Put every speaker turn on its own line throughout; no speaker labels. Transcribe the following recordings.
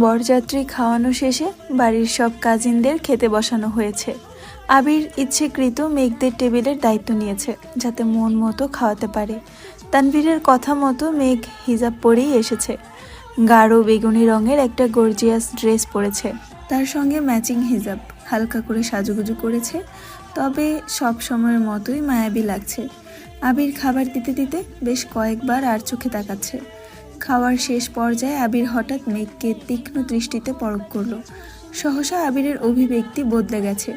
বরযাত্রী খাওয়ানো শেষে বাড়ির সব কাজিনদের খেতে বসানো হয়েছে। আবির ইচ্ছেকৃত মেঘদের টেবিলের দায়িত্ব নিয়েছে যাতে মন মতো খাওয়াতে পারে। তানভীরের কথা মতো মেঘ হিজাব পরেই এসেছে। গাঢ় বেগুনি রঙের একটা গর্জিয়াস ড্রেস পরেছে, তার সঙ্গে ম্যাচিং হিজাব। হালকা করে সাজুগুজু করেছে, তবে সব সময়ের মতোই মায়াবী লাগছে। আবির খাবার দিতে দিতে বেশ কয়েকবার আর চোখে তাকাচ্ছে। খাওয়ার শেষ পর্যায়ে আবির হঠাৎ মেঘকে তীক্ষ্ণ দৃষ্টিতে পরখ করলো। সহসা আবিরের অভিব্যক্তি বদলে গেছে,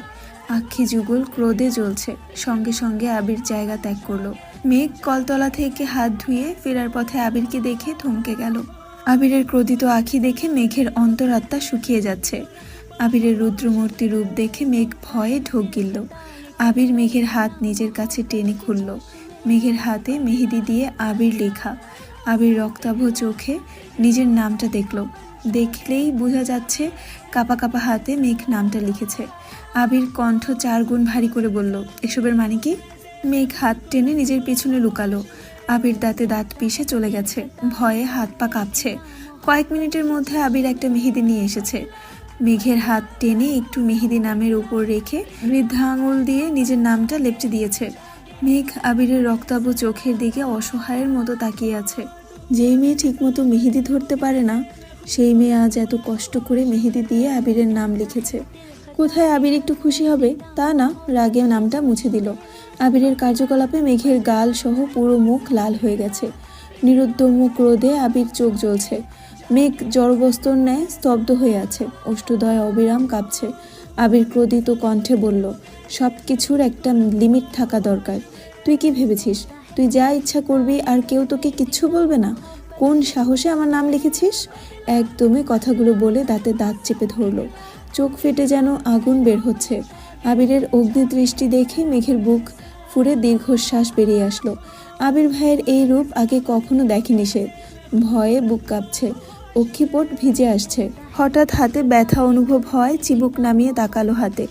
আক্ষি যুগল ক্রোধে জ্বলছে। সঙ্গে সঙ্গে আবির জায়গা ত্যাগ করলো। মেঘ কলতলা থেকে হাত ধুয়ে ফেরার পথে আবিরকে দেখে থমকে গেল। আবিরের ক্রোধিত আঁখি দেখে মেঘের অন্তরাত্মা শুকিয়ে যাচ্ছে। আবিরের রুদ্রমূর্তি রূপ দেখে মেঘ ভয়ে ঢোক গিলল। আবির মেঘের হাত নিজের কাছে টেনে খুলল। মেঘের হাতে মেহেদি দিয়ে আবির লেখা। আবির রক্তাভ চোখে নিজের নামটা দেখল। দেখলেই বোঝা যাচ্ছে কাপা কাপা হাতে মেঘ নামটা লিখেছে। আবির কণ্ঠ 4 গুণ ভারী করে বলল, এসবের মানে কি? মেঘ হাত টেনে নিজের পিছনে লুকালো। আবির দাঁতে দাঁত পিষে চলে গেছে। ভয়ে হাত পা কাঁপছে। কয়েক মিনিটের মধ্যে আবির একটা মেহেদি নিয়ে এসেছে। মেঘের হাত টেনে একটু মেহেদি নামের উপর রেখে বৃদ্ধা আঙুল দিয়ে নিজের নামটা লেপটে দিয়েছে। মেঘ আবিরের রক্তাভ চোখের দিকে অসহায়ের মতো তাকিয়ে আছে। যেই মেয়ে ঠিকমতো মেহেদি ধরতে পারে না, সেই মেয়ে আজ এত কষ্ট করে মেহেদি দিয়ে আবিরের নাম লিখেছে। কোথায় আবির একটু খুশি হবে তা না, রাগে নামটা মুছে দিল। আবিরের কার্যকলাপে মেঘের গাল সহ পুরো মুখ লাল হয়ে গেছে। নিরুদ্যম ক্রোধে আবির চোখ জ্বলছে। মেঘ জড়বস্তুর ন্যায় স্তব্ধ হয়ে আছে, অষ্টদয় অবিরাম কাঁপছে। আবির ক্রোধিত কণ্ঠে বলল, সব কিছুর একটা লিমিট থাকা দরকার। তুই কি ভেবেছিস তুই যা ইচ্ছা করবি আর কেউ তোকে কিচ্ছু বলবে না? কোন সাহসে আমার নাম লিখেছিস? একদমই কথাগুলো বলে দাঁতে দাঁত চেপে ধরল। চোখ ফেটে যেন আগুন বের হচ্ছে। আবিরের অগ্নিদৃষ্টি দেখে মেঘের বুক ফুঁড়ে দীর্ঘশ্বাস বেরিয়ে আসলো। আবির ভাইয়ের এই রূপ আগে কখনো দেখেনি সে। ভয়ে বুক কাঁপছে, অক্ষিপট ভিজে আসছে। হঠাৎ হাতে ব্যথা অনুভব হয়, চিবুক নামিয়ে তাকালো হাতে।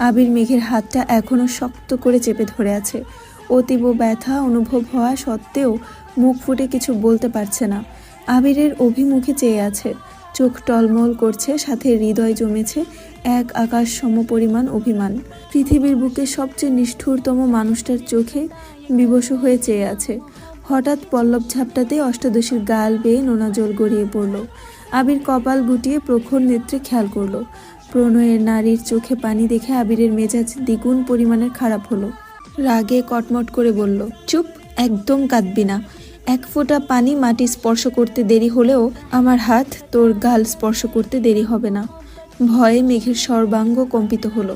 আবির মেঘের হাতটা এখনো শক্ত করে চেপে ধরে আছে। অতীব ব্যথা অনুভব হওয়া সত্ত্বেও মুখ ফুটে কিছু বলতে পারছে না। আবিরের অভিমুখে চেয়ে আছে। চোখ টলমল করছে, সাথে হৃদয় জমেছে এক আকাশ সমপরিমাণ অভিমান। পৃথিবীর বুকে সবচেয়ে নিষ্ঠুরতম মানুষটার চোখে বিবশ হয়ে চেয়ে আছে। হঠাৎ পল্লব ঝাপটাতে অষ্টাদশীর গাল বেয়ে নোনা জল গড়িয়ে পড়ল। আবির কপাল গুটিয়ে প্রখর নেত্রে খেয়াল করল। প্রণয়ের নারীর চোখে পানি দেখে আবিরের মেজাজ দ্বিগুণ পরিমাণের খারাপ হলো। রাগে কটমট করে বলল, চুপ, একদম কাঁদবি না। 1 ফোঁটা পানি মাটি স্পর্শ করতে দেরি হলেও আমার হাত তোর গাল স্পর্শ করতে দেরি হবে না। ভয়ে মেঘের সর্বাঙ্গ কম্পিত হলো।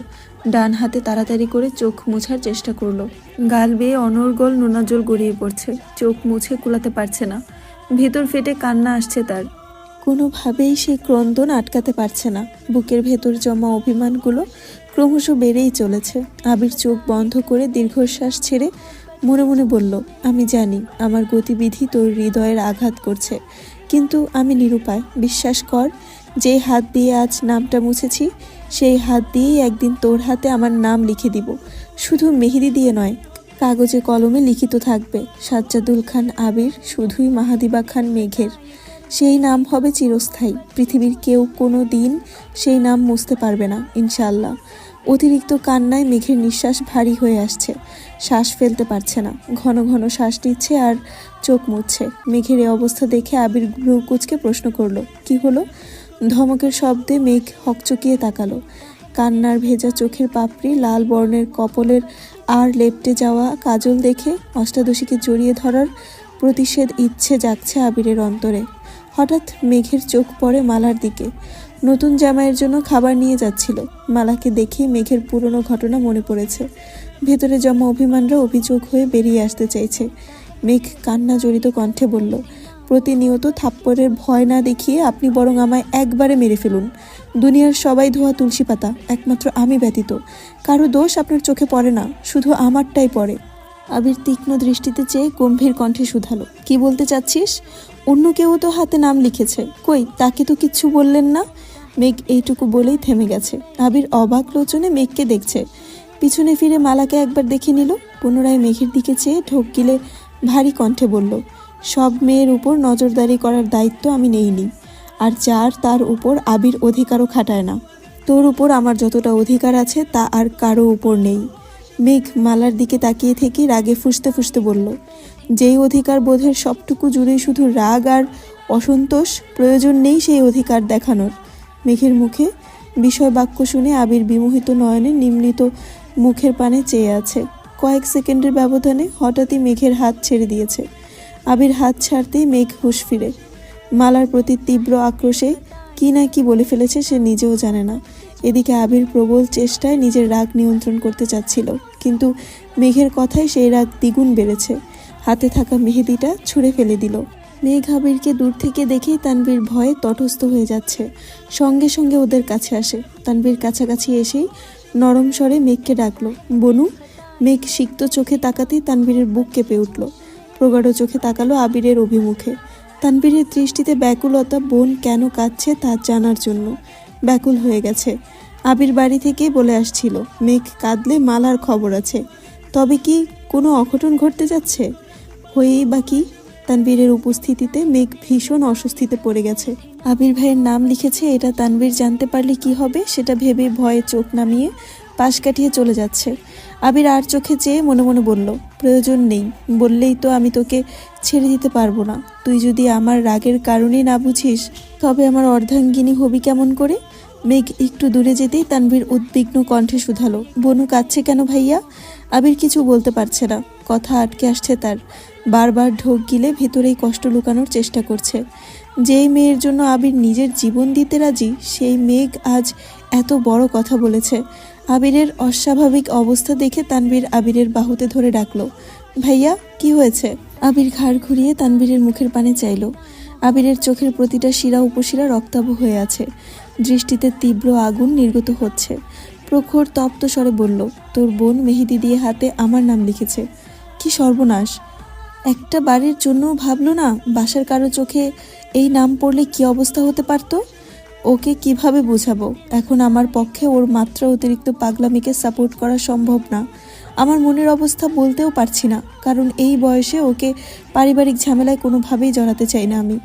ডান হাতে তাড়াতাড়ি করে চোখ মোছার চেষ্টা করলো। গাল বেয়ে অনর্গল নোনা জল গড়িয়ে পড়ছে। চোখ মুছে কুলাতে পারছে না। ভেতর ফেটে কান্না আসছে তার। কোনোভাবেই সে ক্রন্দন আটকাতে পারছে না। বুকের ভেতর জমা অভিমানগুলো ক্রমশ বেড়েই চলেছে। আবির চোখ বন্ধ করে দীর্ঘশ্বাস ছেড়ে মনে মনে বলল, আমি জানি আমার গতিবিধি তোর হৃদয়ের আঘাত করছে, কিন্তু আমি নিরুপায়। বিশ্বাস কর, যে হাত দিয়ে আজ নামটা মুছেছি সেই হাত দিয়েই একদিন তোর হাতে আমার নাম লিখে দিব। শুধু মেহেদি দিয়ে নয়, কাগজে কলমে লিখিত থাকবে সাজ্জাদুল খান আবির, শুধুই মাহাদিবা খান মেঘের। সেই নাম হবে চিরস্থায়ী। পৃথিবীর কেউ কোনো দিন সেই নাম মুছতে পারবে না, ইনশাল্লাহ। অতিরিক্ত কান্নায় মেঘের নিঃশ্বাস ভারী হয়ে আসছে। শ্বাস ফেলতে পারছে না। ঘন ঘন শ্বাস নিচ্ছে আর চোখ মুছছে। মেঘের এই অবস্থা দেখে আবির ভ্রু কুঁচকে প্রশ্ন করলো, কি হলো? ধমকের শব্দে মেঘ হকচকিয়ে তাকালো। কান্নার ভেজা চোখের পাপড়ি, লাল বর্ণের কপলের আর লেপটে যাওয়া কাজল দেখে অষ্টাদশীকে জড়িয়ে ধরার প্রতিষেধ ইচ্ছে জাগছে আবিরের অন্তরে। হঠাৎ মেঘের চোখ পড়ে মালার দিকে। নতুন জামাইয়ের জন্য খাবার নিয়ে যাচ্ছিল। মালাকে দেখে মেঘের পুরনো ঘটনা মনে পড়েছে। ভেতরে জমা অভিমানরা অভিযোগ হয়ে বেরিয়ে আসতে চাইছে। মেঘ কান্না জড়িত কণ্ঠে বলল, প্রতিনিয়ত থাপ্পড়ের ভয় না দেখিয়ে আপনি বরং আমায় একবারে মেরে ফেলুন। দুনিয়ার সবাই ধোয়া তুলসী পাতা, একমাত্র আমি ব্যতীত। কারো দোষ আপনার চোখে পড়ে না, শুধু আমারটাই পড়ে। আবির তীক্ষ্ণ দৃষ্টিতে চেয়ে গম্ভীর কণ্ঠে শুধালো, কি বলতে চাচ্ছিস? অন্য কেউ তো হাতে নাম লিখেছে, কই তাকে তো কিচ্ছু বললেন না। মেঘ এইটুকু বলেই থেমে গেছে। আবির অবাক লোচনে মেঘকে দেখছে। পিছনে ফিরে মালাকে একবার দেখে নিল। পুনরায় মেঘের দিকে চেয়ে ঢোক গিলে ভারী কণ্ঠে বলল, সব মেয়ের উপর নজরদারি করার দায়িত্ব আমি নেইনি। আর যার তার উপর আবির অধিকারও খাটায় না। তোর উপর আমার যতটা অধিকার আছে তা আর কারো উপর নেই। মেঘ মালার দিকে তাকিয়ে থেকে রাগে ফুঁসতে ফুঁসতে বলল, যেই অধিকার বোধের সবটুকু জুড়েই শুধু রাগ আর অসন্তোষ, প্রয়োজন নেই সেই অধিকার দেখানোর। মেঘের মুখে বিষয় বাক্য শুনে আবির বিমোহিত নয়নে নিম্নিত মুখের পানে চেয়ে আছে। কয়েক সেকেন্ডের ব্যবধানে হঠাৎই মেঘের হাত ছেড়ে দিয়েছে। আবির হাত ছাড়তেই মেঘ হুঁশ ফিরে। মালার প্রতি তীব্র আক্রোশে কি না কি বলে ফেলেছে সে নিজেও জানে না। এদিকে আবির প্রবল চেষ্টায় নিজের রাগ নিয়ন্ত্রণ করতে চাচ্ছিল, কিন্তু মেঘের কথায় সেই রাগ দ্বিগুণ বেড়েছে। হাতে থাকা মেহেদিটা ছুঁড়ে ফেলে দিল। মেঘ আবিরকে দূর থেকে দেখেই তানভীর ভয়ে তটস্থ হয়ে যাচ্ছে। সঙ্গে সঙ্গে ওদের কাছে আসে। তানভীর কাছাকাছি এসেই নরম স্বরে মেঘকে ডাকলো, বনু। মেঘ সিক্ত চোখে তাকাতেই তানভীরের বুক কেঁপে উঠল। প্রগাঢ় চোখে তাকালো আবিরের অভিমুখে। তানভীরের দৃষ্টিতে ব্যাকুলতা, বোন কেন কাঁদছে তা জানার জন্য। ব্যাকুল হয়ে গেছে। আবির বাড়ি থেকে বলে আসছিল মেঘ কাঁদলে মালার খবর আছে। তবে কি কোনো অঘটন ঘটতে যাচ্ছে? হয়েই বা কি? তানভীরের উপস্থিতিতে মেঘ ভীষণ অস্বস্তিতে পড়ে গেছে। আবির ভাইয়ের নাম লিখেছে, এটা তানভীর জানতে পারলে কি হবে সেটা ভেবে ভয়ে চোখ নামিয়ে পাশ কাটিয়ে চলে যাচ্ছে। আবির আর চোখে চেয়ে মনে মনে বলল, প্রয়োজন নেই, বললেই তো আমি তোকে ছেড়ে দিতে পারবো না। তুই যদি আমার রাগের কারণেই না বুঝিস তবে আমার অর্ধাঙ্গিনী হবি কেমন করে? মেঘ একটু দূরে যেতেই তানভীর উদ্বিগ্ন কণ্ঠে শুধালো, বনু কাঁদছে কেন ভাইয়া? আবির কিছু বলতে পারছে না, কথা আটকে আসছে তার। বারবার ঢোক গিলে ভেতরেই কষ্ট লুকানোর চেষ্টা করছে। যেই মেয়ের জন্য আবির নিজের জীবন দিতে রাজি, সেই মেঘ আজ এত বড় কথা বলেছে। আবিরের অস্বাভাবিক অবস্থা দেখে তানভীর আবিরের বাহুতে ধরে ডাকলো, ভাইয়া কি হয়েছে? আবির ঘাড় ঘুরিয়ে তানভীরের মুখের পানে চাইল। আবিরের চোখের প্রতিটা শিরা উপশিরা রক্তাভ হয়ে আছে। দৃষ্টিতে তীব্র আগুন নির্গত হচ্ছে। প্রখর তপ্ত স্বরে বলল, তোর বোন মেহেদি দিয়ে হাতে আমার নাম লিখেছে। কি সর্বনাশ! একটা বাড়ির জন্যও ভাবলো না বাসার কারো চোখে এই নাম পড়লে কি অবস্থা হতে পারত? ওকে কিভাবে বোঝাবো? এখন আমার পক্ষে ওর মাত্রা অতিরিক্ত পাগলামিকে সাপোর্ট করা সম্ভব না। আমার মনের অবস্থা বলতেও পারছি না, কারণ এই বয়সে ওকে পারিবারিক ঝামেলায় কোনোভাবেই জড়াতে চাই না আমি।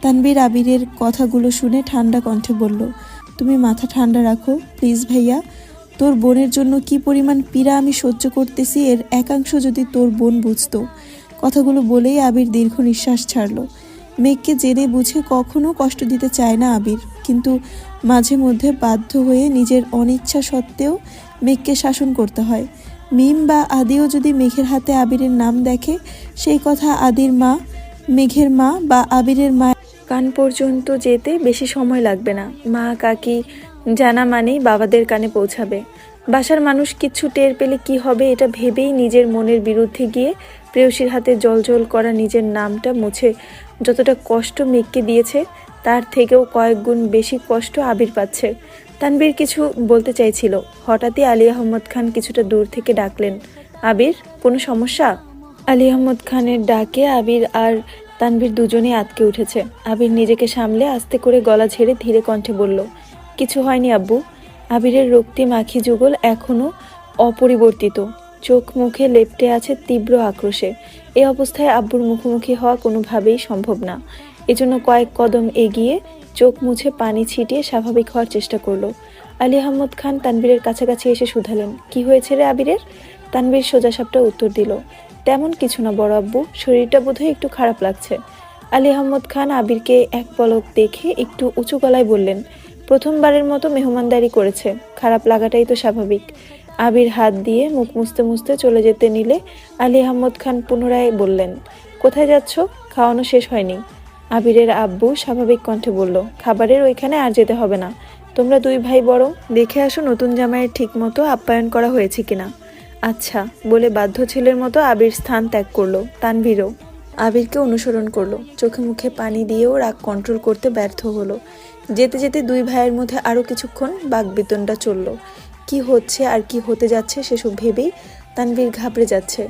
তানভীর আবিরের কথাগুলো শুনে ঠান্ডা কণ্ঠে বলল, তুমি মাথা ঠান্ডা রাখো প্লিজ ভাইয়া। তোর বোনের জন্য কি পরিমাণ পীড়া আমি সহ্য করতেছি এর একাংশ যদি তোর বোন বুঝতো। কথাগুলো বলেই আবির দীর্ঘ নিঃশ্বাস ছাড়ল। মেঘকে জেনে বুঝে কখনো কষ্ট দিতে চায় না আবির, কিন্তু মাঝে মধ্যে বাধ্য হয়ে নিজের অনিচ্ছা সত্ত্বেও মেঘকে শাসন করতে হয়। মিম বা আদিও যদি মেঘের হাতে আবিরের নাম দেখে, সেই কথা আদির মা, মেঘের মা বা আবিরের মা কান পর্যন্ত যেতে বেশি সময় লাগবে না। মা কাকি জানা মানেই বাবাদের কানে পৌঁছাবে। বাসার মানুষ কিচ্ছু টের পেলে কি হবে এটা ভেবেই নিজের মনের বিরুদ্ধে গিয়ে প্রেয়সীর হাতে জলজল করা নিজের নামটা মুছে যতটা কষ্ট মেঘকে দিয়েছে তার থেকেও কয়েক গুণ বেশি কষ্ট আবির পাচ্ছে। তানভীর কিছু বলতে চাইছিল, হঠাৎই আলী আহমদ খান কিছুটা দূর থেকে ডাকলেন, আবির কোনো সমস্যা? আলী আহমদ খানের ডাকে আবির আর তানভীর দুজনেই আটকে উঠেছে। আবির নিজেকে সামলে আস্তে করে গলা ঝেড়ে ধীরে কণ্ঠে বলল, কিছু হয়নি আব্বু। আবিরের রক্তিম আখি যুগল এখনো অপরিবর্তিত, চোখ মুখে লেপ্টে আছে তীব্র আক্রোশে। এ অবস্থায় আব্বুর মুখোমুখি হওয়া কোনোভাবেই সম্ভব না। এজন্য কয়েক কদম এগিয়ে চোখ মুছে পানি ছিটিয়ে স্বাভাবিক হওয়ার চেষ্টা করলো। আলী আহমদ খান তানভীরের কাছাকাছি এসে শুধালেন, কি হয়েছে রে আবিরের? তানভীর সোজাসাপটা উত্তর দিল, তেমন কিছু না বড় আব্বু, শরীরটা বোধহয় একটু খারাপ লাগছে। আলী আহমদ খান আবিরকে এক পলক দেখে একটু উঁচু গলায় বললেন, প্রথমবারের মতো মেহমানদারি করেছে, খারাপ লাগাটাই তো স্বাভাবিক। আবির হাত দিয়ে মুখ মুছতে মুছতে চলে যেতে নিলে আলী আহমদ খান পুনরায় বললেন, কোথায় যাচ্ছ? খাওয়ানো শেষ হয়নি। আবিরের আব্বু স্বাভাবিক কণ্ঠে বলল, খাবারের ওইখানে আর যেতে হবে না, তোমরা দুই ভাই বরং দেখে আসো নতুন জামাইয়ের ঠিক মতো আপ্যায়ন করা হয়েছে কিনা। আচ্ছা বলে বাধ্য ছেলের মতো আবির স্থান ত্যাগ করলো। তানভীরও আবিরকে অনুসরণ করলো। চোখে মুখে পানি দিয়েও রাগ কন্ট্রোল করতে ব্যর্থ হলো। যেতে যেতে দুই ভাইয়ের মধ্যে আরও কিছুক্ষণ বাকবিতণ্ডা চলল। কি হচ্ছে আর কি হতে যাচ্ছে সেসব ভেবেই তানভীর ঘাবড়ে যাচ্ছে।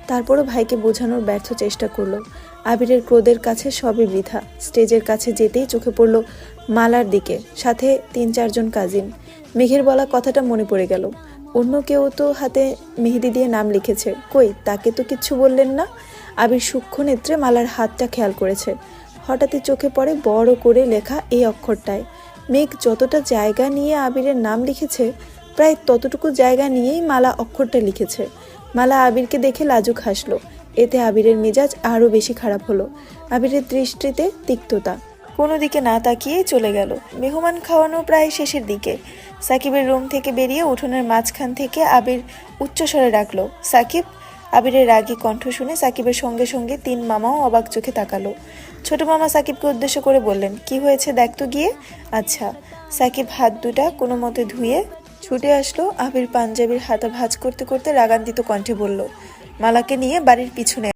তারপরও ভাইকে বোঝানোর ব্যর্থ চেষ্টা করলো। আবিরের ক্রোধের কাছে সবই বৃথা। স্টেজের কাছে যেতেই চোখে পড়ল মালার দিকে, সাথে 3-4 জন কাজিন। মেঘের বলা কথাটা মনে পড়ে গেল, অন্য কেউ তো হাতে মেহেদি দিয়ে নাম লিখেছে, কই তাকে তো কিচ্ছু বললেন না। আবির সূক্ষ্ম নেত্রে মালার হাতটা খেয়াল করেছে। হঠাৎই চোখে পড়ে বড় করে লেখা এই অক্ষরটায়। মেঘ যতটা জায়গা নিয়ে আবিরের নাম লিখেছে প্রায় ততটুকু জায়গা নিয়েই মালা অক্ষরটা লিখেছে। মালা আবিরকে দেখে লাজুক হাসলো। এতে আবিরের মেজাজ আরও বেশি খারাপ হলো। আবিরের দৃষ্টিতে তিক্ততা। কোনো দিকে না তাকিয়েই চলে গেল। মেহমান খাওয়ানো প্রায় শেষের দিকে। সাকিবের রুম থেকে বেরিয়ে উঠোনের মাঝখান থেকে আবির উচ্চস্বরে ডাকলো, সাকিব। আবিরের রাগী কণ্ঠ শুনে সাকিবের সঙ্গে সঙ্গে তিন মামাও অবাক চোখে তাকালো। ছোট মামা সাকিবকে উদ্দেশ্য করে বললেন, কি হয়েছে দেখ তো গিয়ে। আচ্ছা। সাকিব হাত দুটা কোনো মতে ধুয়ে ছুটে আসলো। আবির পাঞ্জাবির হাতা ভাঁজ করতে করতে রাগান্বিত কণ্ঠে বলল, মালাকে নিয়ে বাড়ির পিছনে